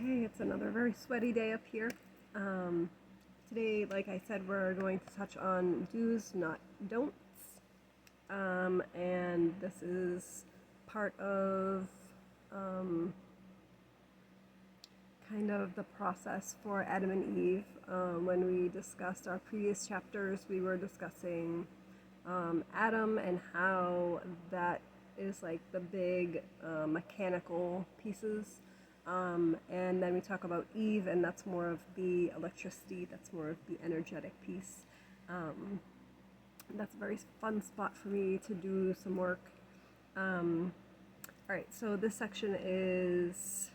Okay, it's another very sweaty day up here. Um, Today, like I said, we're going to touch on do's, not don'ts. And this is part of um, kind of the process for Adam and Eve. When we discussed our previous chapters, we were discussing Adam and how that is like the big mechanical pieces. And then we talk about Eve, and that's more of the electricity, that's more of the energetic piece. Um, that's a very fun spot for me to do some work. All right, so this section is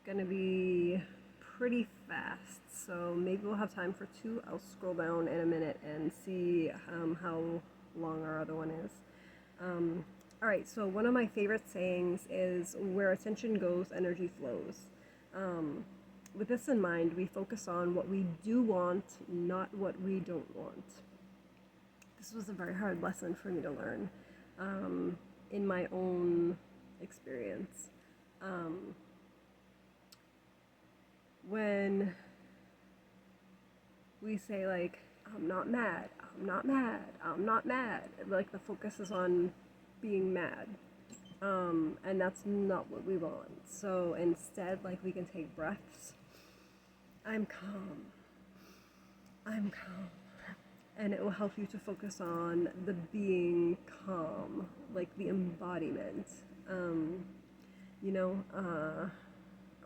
going to be pretty fast, so maybe we'll have time for two. I'll scroll down in a minute and see how long our other one is. All right, so one of my favorite sayings is, where attention goes, energy flows. With this in mind, we focus on what we do want, not what we don't want. This was a very hard lesson for me to learn in my own experience. When we say, like, I'm not mad, I'm not mad, I'm not mad, like the focus is on being mad. And that's not what we want. So instead, like, we can take breaths. I'm calm. I'm calm. And it will help you to focus on the being calm, like the embodiment.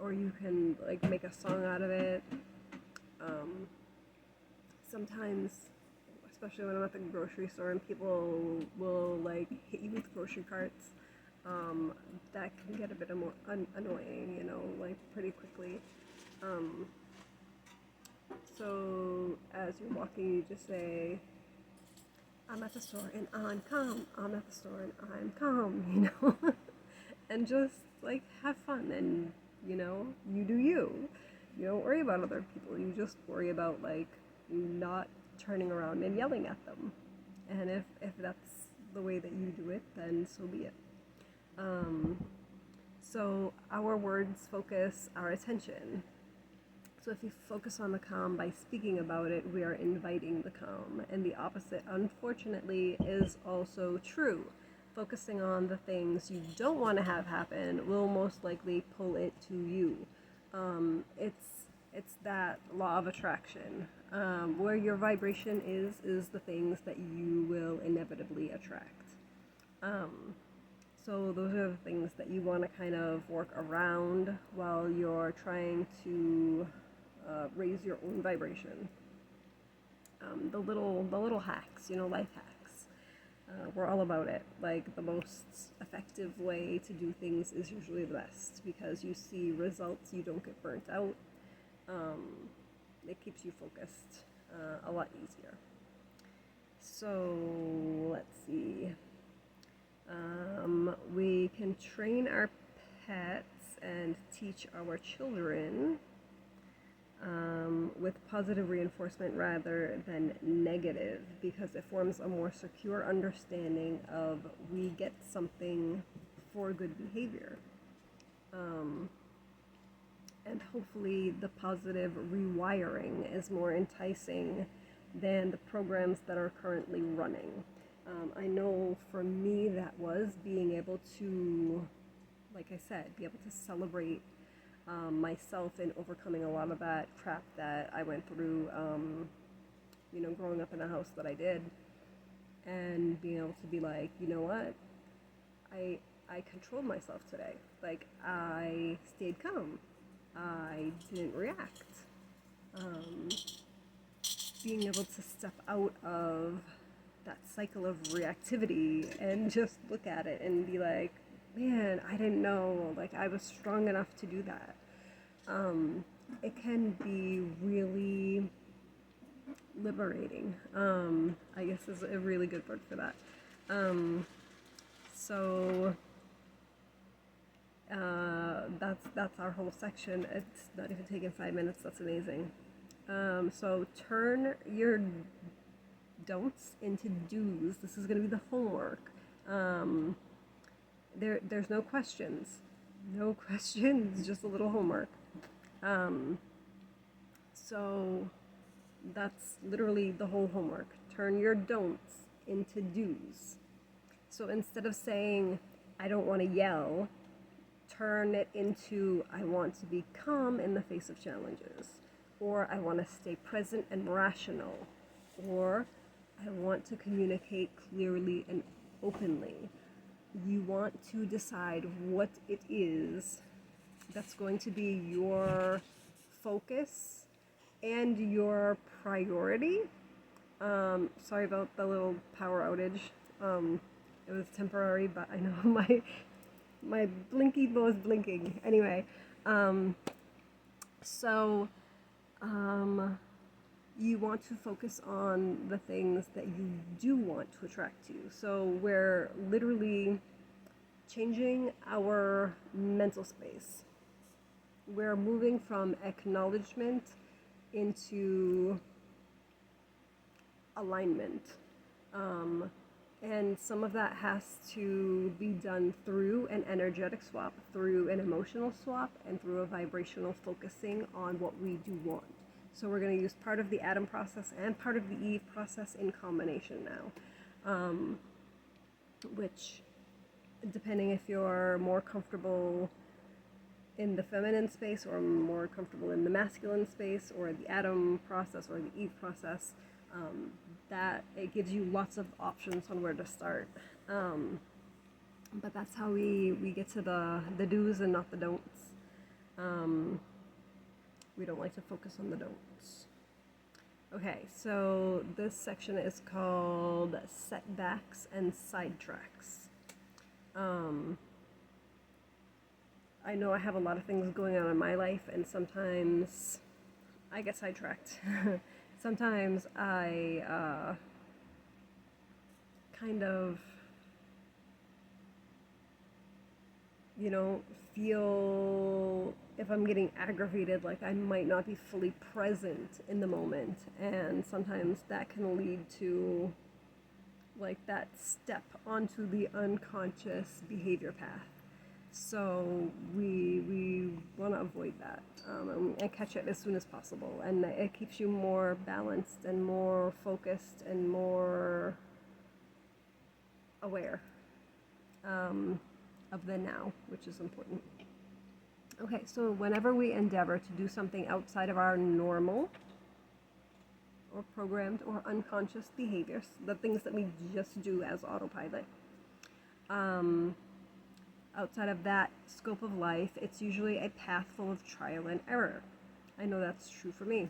Or you can like make a song out of it. Sometimes, especially when I'm at the grocery store and people will like hit you with grocery carts, that can get a bit more annoying, like pretty quickly. So as you're walking, you just say, I'm at the store and I'm calm. I'm at the store and I'm calm, and just like have fun and, you do you. You don't worry about other people. You just worry about like not turning around and yelling at them. And if that's the way that you do it, then so be it. So our words focus our attention. So if you focus on the calm by speaking about it, we are inviting the calm. And the opposite, unfortunately, is also true. Focusing on the things you don't want to have happen will most likely pull it to you. It's that law of attraction. Where your vibration is the things that you will inevitably attract. So those are the things that you want to kind of work around while you're trying to raise your own vibration. The little hacks, life hacks. We're all about it. Like, the most effective way to do things is usually the best because you see results, you don't get burnt out. It keeps you focused a lot easier. So let's see. We can train our pets and teach our children with positive reinforcement rather than negative, because it forms a more secure understanding of we get something for good behavior. And hopefully the positive rewiring is more enticing than the programs that are currently running. I know for me that was being able to, like I said, be able to celebrate myself in overcoming a lot of that crap that I went through, growing up in the house that I did, and being able to be like, you know what, I controlled myself today. Like, I stayed calm. I didn't react. Being able to step out of that cycle of reactivity and just look at it and be like, man, I didn't know, like, I was strong enough to do that. It can be really liberating, I guess is a really good word for that. So that's our whole section. It's not even taken 5 minutes. That's amazing. So turn your don'ts into do's. This is going to be the homework. There's no questions. No questions, just a little homework. Um, so that's literally the whole homework. Turn your don'ts into do's. So instead of saying, I don't want to yell, turn it into, I want to be calm in the face of challenges. Or I want to stay present and rational. Or I want to communicate clearly and openly. You want to decide what it is that's going to be your focus and your priority. Sorry about the little power outage. It was temporary, but I know my blinky was blinking. Anyway, so you want to focus on the things that you do want to attract to. So we're literally changing our mental space. We're moving from acknowledgement into alignment. And some of that has to be done through an energetic swap, through an emotional swap, and through a vibrational focusing on what we do want. So we're going to use part of the Adam process and part of the Eve process in combination now, which, depending if you're more comfortable in the feminine space or more comfortable in the masculine space, or the Adam process or the Eve process, that it gives you lots of options on where to start. But that's how we get to the do's and not the don'ts. We don't like to focus on the don'ts. Okay, so this section is called Setbacks and Sidetracks. I know I have a lot of things going on in my life, and sometimes I get sidetracked. Sometimes I kind of, feel if I'm getting aggravated, like I might not be fully present in the moment. And sometimes that can lead to like that step onto the unconscious behavior path. So we want to avoid that and catch it as soon as possible. And it keeps you more balanced and more focused and more aware of the now, which is important. Okay, so whenever we endeavor to do something outside of our normal or programmed or unconscious behaviors, the things that we just do as autopilot, outside of that scope of life, it's usually a path full of trial and error. I know that's true for me.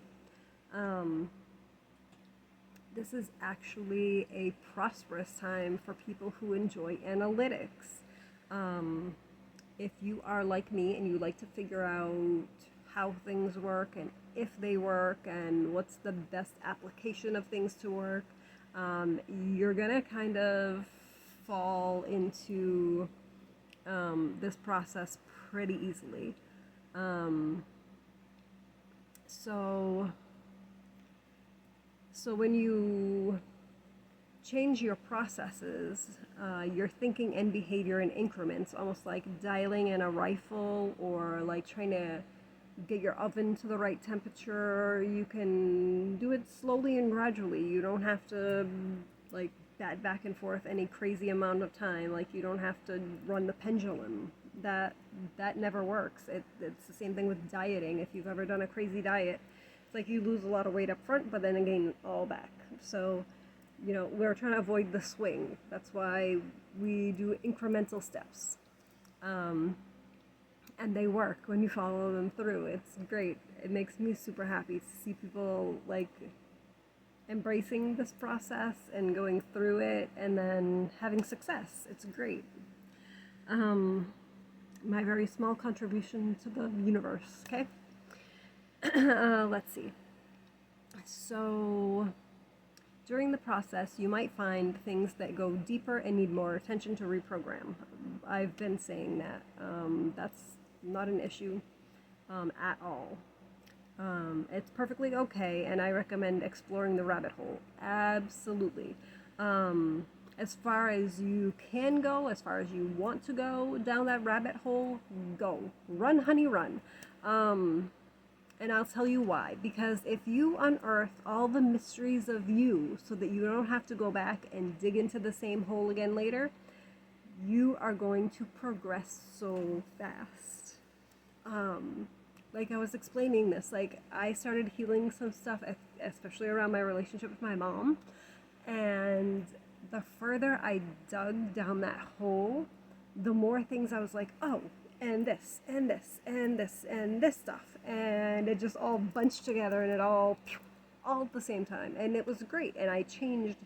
This is actually a prosperous time for people who enjoy analytics. If you are like me and you like to figure out how things work and if they work and what's the best application of things to work, you're gonna kind of fall into this process pretty easily. So when you change your processes, your thinking and behavior in increments, almost like dialing in a rifle or like trying to get your oven to the right temperature, you can do it slowly and gradually. You don't have to like bat back and forth any crazy amount of time. Like you don't have to run the pendulum. That never works. It's the same thing with dieting. If you've ever done a crazy diet, it's like you lose a lot of weight up front, but then gain all back. So, we're trying to avoid the swing. That's why we do incremental steps. And they work when you follow them through. It's great. It makes me super happy to see people like embracing this process and going through it and then having success. It's great. My very small contribution to the universe, okay? Let's see. So during the process, you might find things that go deeper and need more attention to reprogram. I've been saying that. That's not an issue at all. It's perfectly okay, and I recommend exploring the rabbit hole. Absolutely. as far as you can go, as far as you want to go down that rabbit hole, go. Run, honey, run. And I'll tell you why. Because if you unearth all the mysteries of you so that you don't have to go back and dig into the same hole again later, you are going to progress so fast. Like I was explaining this, like I started healing some stuff, especially around my relationship with my mom. And the further I dug down that hole, the more things I was like, oh, and this, and this, and this, and this stuff. And it just all bunched together and it all at the same time. And it was great. And I changed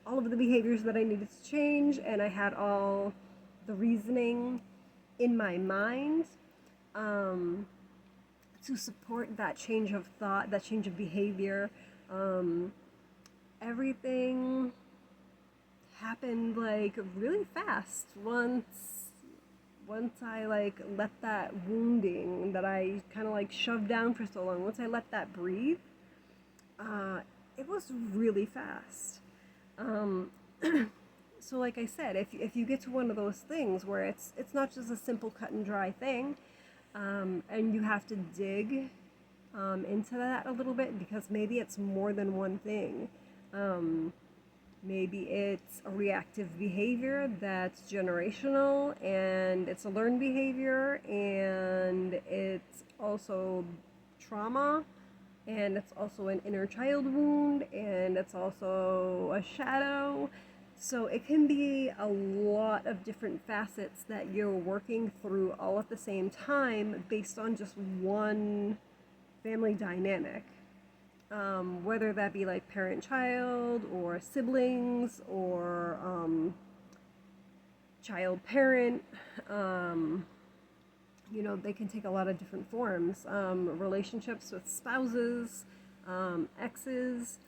all of the behaviors that I needed to change. And I had all the reasoning in my mind to support that change of thought, that change of behavior. Everything happened like really fast once I like let that wounding that I kind of like shoved down for so long, once I let that breathe, it was really fast. So like I said, if you get to one of those things where it's not just a simple cut and dry thing, and you have to dig into that a little bit, because maybe it's more than one thing. Maybe it's a reactive behavior that's generational, and it's a learned behavior, and it's also trauma, and it's also an inner child wound, and it's also a shadow. So it can be a lot of different facets that you're working through all at the same time based on just one family dynamic. Whether that be like parent-child or siblings or child-parent, they can take a lot of different forms. Relationships with spouses, exes,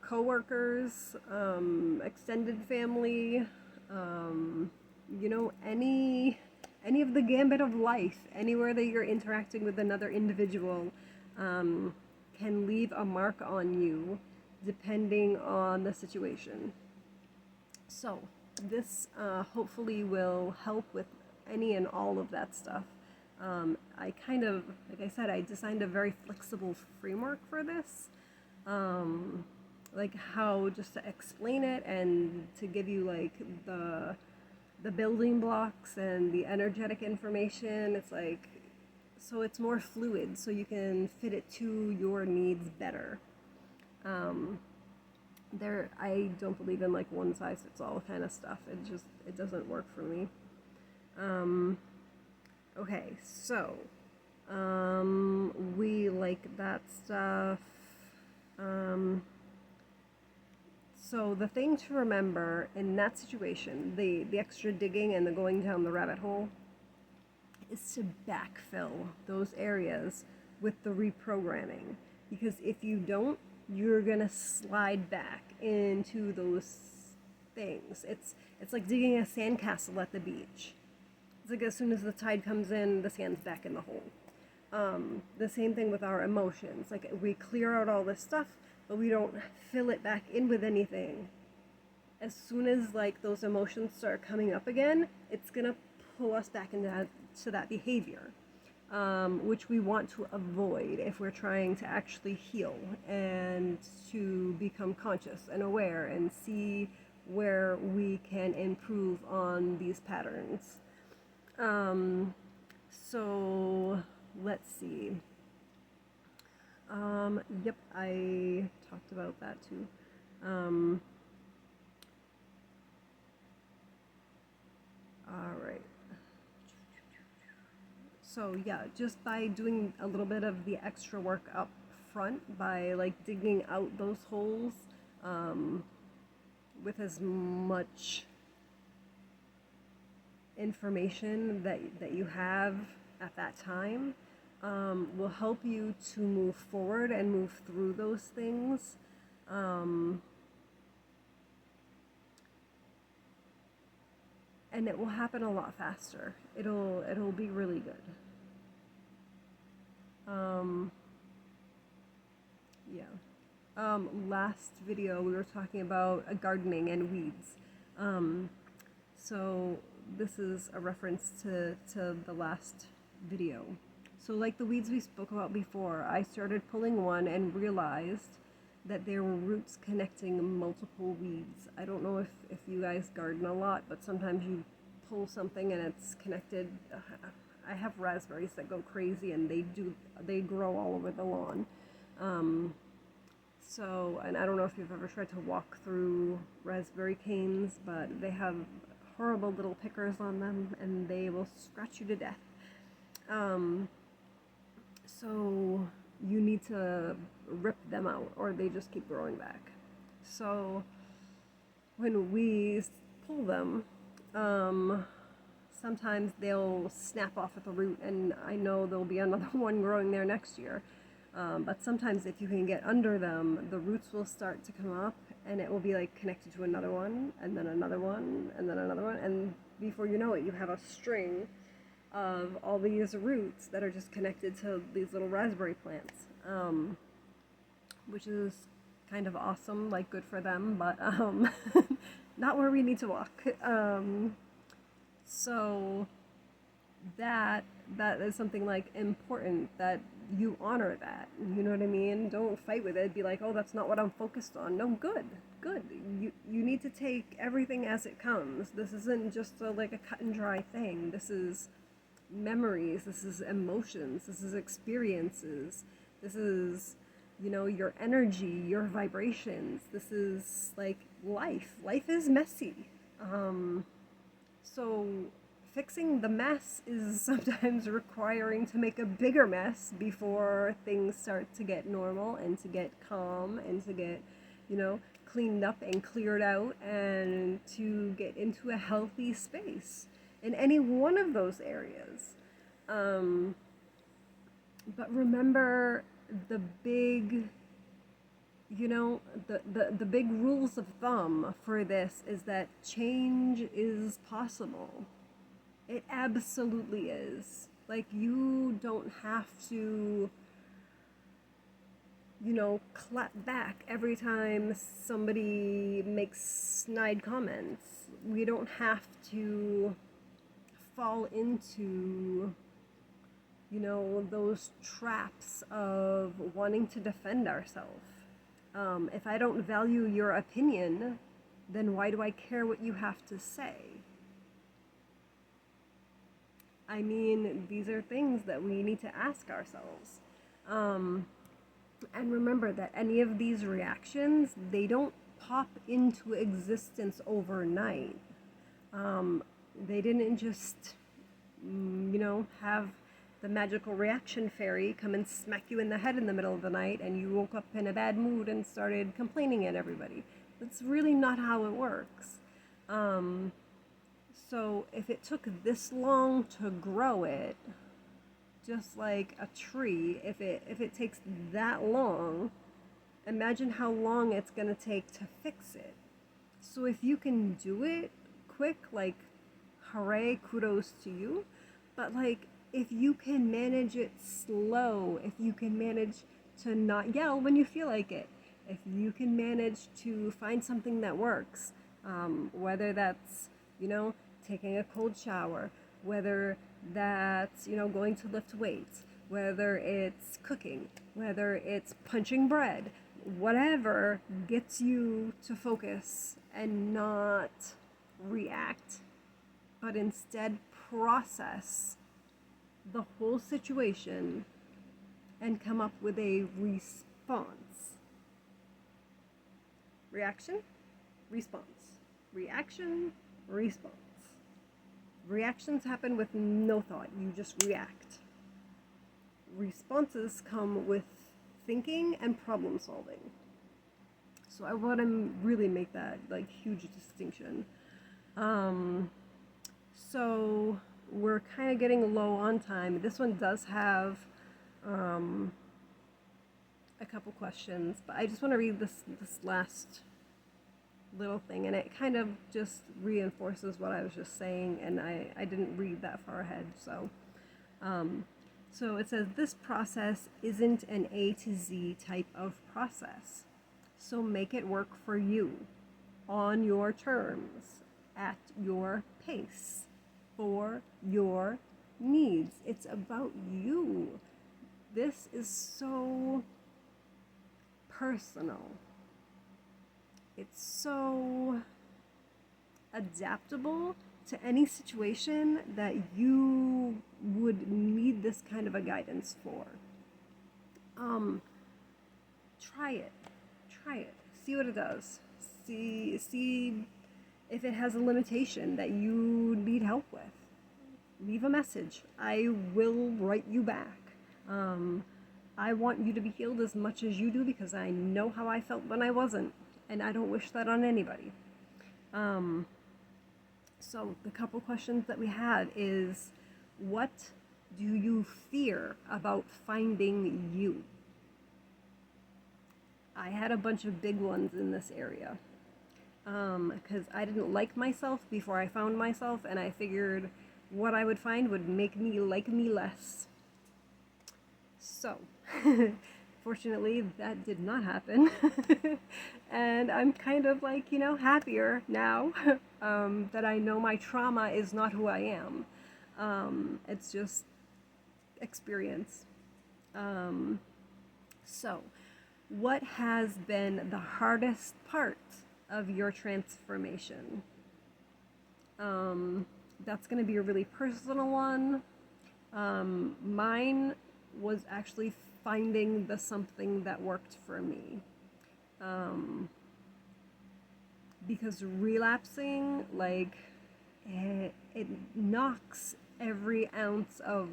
co-workers, extended family, any of the gambit of life, anywhere that you're interacting with another individual, can leave a mark on you depending on the situation. So this hopefully will help with any and all of that stuff. I kind of, like I said, I designed a very flexible framework for this. Like how just to explain it and to give you like the building blocks and the energetic information. It's like, so it's more fluid, so you can fit it to your needs better. I don't believe in like one size fits all kind of stuff. It doesn't work for me. Okay, so we like that stuff. So the thing to remember in that situation, the extra digging and the going down the rabbit hole, is to backfill those areas with the reprogramming. Because if you don't, you're gonna slide back into those things. It's like digging a sandcastle at the beach. It's like as soon as the tide comes in, the sand's back in the hole. The same thing with our emotions. Like we clear out all this stuff, but we don't fill it back in with anything. As soon as like those emotions start coming up again, it's gonna pull us back into that behavior, which we want to avoid if we're trying to actually heal and to become conscious and aware and see where we can improve on these patterns. So let's see. Yep, I talked about that too. All right. So yeah, just by doing a little bit of the extra work up front, by like digging out those holes with as much information that you have at that time, will help you to move forward and move through those things. And it will happen a lot faster. It'll be really good. Yeah. Last video we were talking about gardening and weeds. Um, so this is a reference to the last video. So like the weeds we spoke about before, I started pulling one and realized that there were roots connecting multiple weeds. I don't know if you guys garden a lot, but sometimes you pull something and it's connected. I have raspberries that go crazy and they grow all over the lawn. And I don't know if you've ever tried to walk through raspberry canes, but they have horrible little pickers on them and they will scratch you to death. So you need to rip them out or they just keep growing back. So when we pull them, sometimes they'll snap off at the root, and I know there'll be another one growing there next year. But sometimes if you can get under them, the roots will start to come up and it will be like connected to another one and then another one and then another one, and before you know it, you have a string of all these roots that are just connected to these little raspberry plants, which is kind of awesome, like good for them, but not where we need to walk. So that is something like important, that you honor that, you know what I mean? Don't fight with it, be like, oh, that's not what I'm focused on. No, good. You need to take everything as it comes. This isn't just like a cut and dry thing. This is memories, this is emotions, this is experiences, this is, your energy, your vibrations. This is like life. Life is messy. So fixing the mess is sometimes requiring to make a bigger mess before things start to get normal and to get calm and to get, cleaned up and cleared out and to get into a healthy space in any one of those areas. But remember the big, the big rules of thumb for this is that change is possible. It absolutely is. Like, you don't have to, clap back every time somebody makes snide comments. We don't have to fall into, those traps of wanting to defend ourselves. If I don't value your opinion, then why do I care what you have to say? I mean, these are things that we need to ask ourselves. And remember that any of these reactions, they don't pop into existence overnight. They didn't just, have the magical reaction fairy come and smack you in the head in the middle of the night and you woke up in a bad mood and started complaining at everybody. That's really not how it works. So if it took this long to grow it, just like a tree, if it takes that long, imagine how long it's going to take to fix it. So if you can do it quick, like, hooray, kudos to you. But like, if you can manage it slow, if you can manage to not yell when you feel like it, if you can manage to find something that works, whether that's, taking a cold shower, whether that's, going to lift weights, whether it's cooking, whether it's punching bread, whatever gets you to focus and not react, but instead process the whole situation and come up with a response. Reaction, response. Reaction, response. Reactions happen with no thought, you just react. Responses come with thinking and problem solving. So I want to really make that like huge distinction. So we're kind of getting low on time. This one does have a couple questions, but I just want to read this last little thing, and it kind of just reinforces what I was just saying, and I didn't read that far ahead. So it says, this process isn't an A to Z type of process. So make it work for you, on your terms, at your pace, for your needs. It's about you. This is so personal. It's so adaptable to any situation that you would need this kind of a guidance for. Try it. Try it. See what it does. See if it has a limitation that you need help with. Leave a message. I will write you back. I want you to be healed as much as you do because I know how I felt when I wasn't, and I don't wish that on anybody. So the couple questions that we had is, what do you fear about finding you? I had a bunch of big ones in this area because I didn't like myself before I found myself, and I figured what I would find would make me like me less. So, fortunately, that did not happen. And I'm kind of like, happier now that I know my trauma is not who I am. It's just experience. So, what has been the hardest part of your transformation? That's going to be a really personal one. Mine was actually finding the something that worked for me. Because relapsing, it knocks every ounce of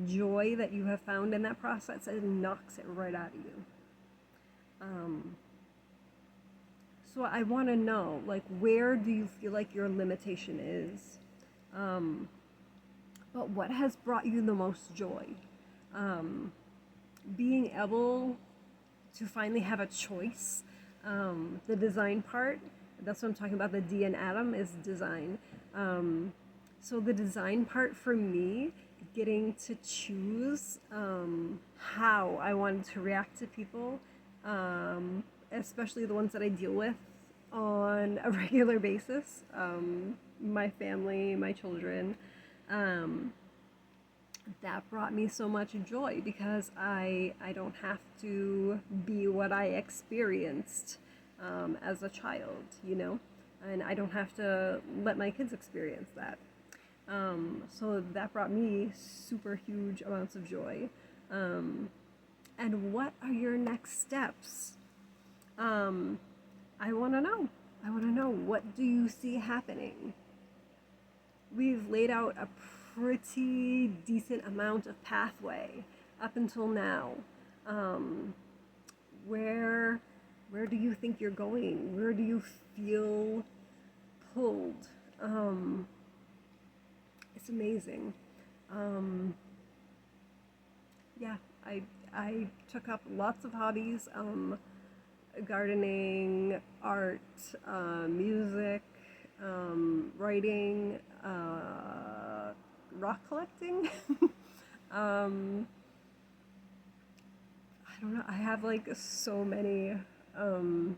joy that you have found in that process. It knocks it right out of you. So I want to know, where do you feel like your limitation is? But what has brought you the most joy? Being able to finally have a choice. The design part, that's what I'm talking about. The D in Adam is design. So the design part for me, getting to choose how I wanted to react to people, especially the ones that I deal with on a regular basis, my family, my children. That brought me so much joy because I don't have to be what I experienced as a child, and I don't have to let my kids experience that. So that brought me super huge amounts of joy. And what are your next steps? I want to know. What do you see happening? We've laid out a pretty decent amount of pathway up until now. Where do you think you're going? Where do you feel pulled? It's amazing. Yeah, I took up lots of hobbies, gardening, art, music, writing, rock collecting. I don't know. I have so many lots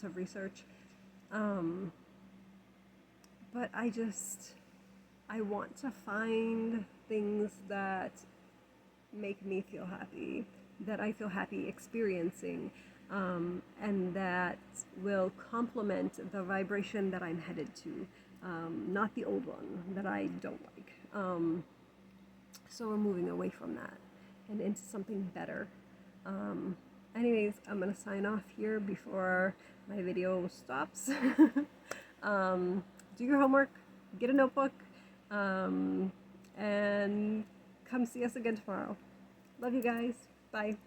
of research. But I want to find things that make me feel happy, that I feel happy experiencing, and that will complement the vibration that I'm headed to, not the old one that I don't like. So we're moving away from that and into something better. Anyways, I'm going to sign off here before my video stops. Do your homework, get a notebook, and come see us again tomorrow. Love you guys. Bye.